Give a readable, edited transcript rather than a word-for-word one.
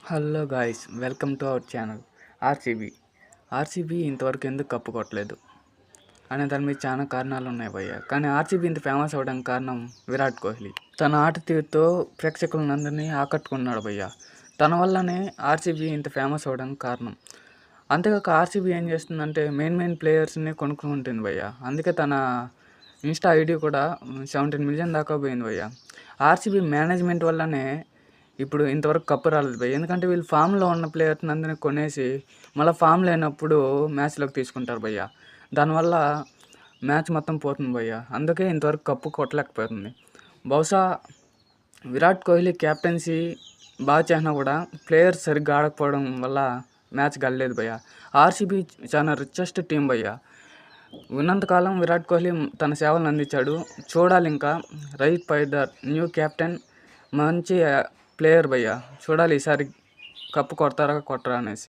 Hello guys, welcome to our channel. RCB ఇంతవరకు ఎందుకు cup కొట్టలేదు అనే దాని మీద చాలా కారణాలు ఉన్నాయి భయ్య. కానీ ఆర్సీబీ ఇంత ఫేమస్ అవ్వడానికి కారణం విరాట్ కోహ్లీ. తన ఆట తీరుతో ప్రేక్షకులందరినీ ఆకట్టుకున్నాడు భయ్య. తన వల్లనే ఆర్సీబీ ఇంత ఫేమస్ అవ్వడానికి కారణం. అంతేకాక ఆర్సీబీ ఏం చేస్తుందంటే మెయిన్ ప్లేయర్స్ని కొనుక్కుంటుంది భయ్య. అందుకే తన ఇన్స్టా ఐడి కూడా 17 మిలియన్ దాకా పోయింది భయ్య. ఆర్సీబీ మేనేజ్మెంట్ వల్లనే ఇప్పుడు ఇంతవరకు కప్పు రాలేదు భయ్య. ఎందుకంటే వీళ్ళు ఫామ్లో ఉన్న ప్లేయర్స్ని అందరినీ కొనేసి మళ్ళీ ఫామ్ లేనప్పుడు మ్యాచ్లోకి తీసుకుంటారు భయ్య. దానివల్ల మ్యాచ్ మొత్తం పోతుంది భయ్య. అందుకే ఇంతవరకు కప్పు కొట్టలేకపోతుంది. బహుశా విరాట్ కోహ్లీ క్యాప్టెన్సీ బాగా చేసినా కూడా ప్లేయర్స్ సరిగ్గా ఆడకపోవడం వల్ల మ్యాచ్ గెలలేదు భయ్య. ఆర్సీబీ చాలా రిచెస్ట్ టీం భయ్య. ఉన్నంతకాలం విరాట్ కోహ్లీ తన సేవలను అందించాడు. చూడాలి ఇంకా right by the new captain, మంచి ప్లేయర్ భయ్య. చూడాలి ఈసారి కప్పు కొడతారా కొట్టరా అనేసి.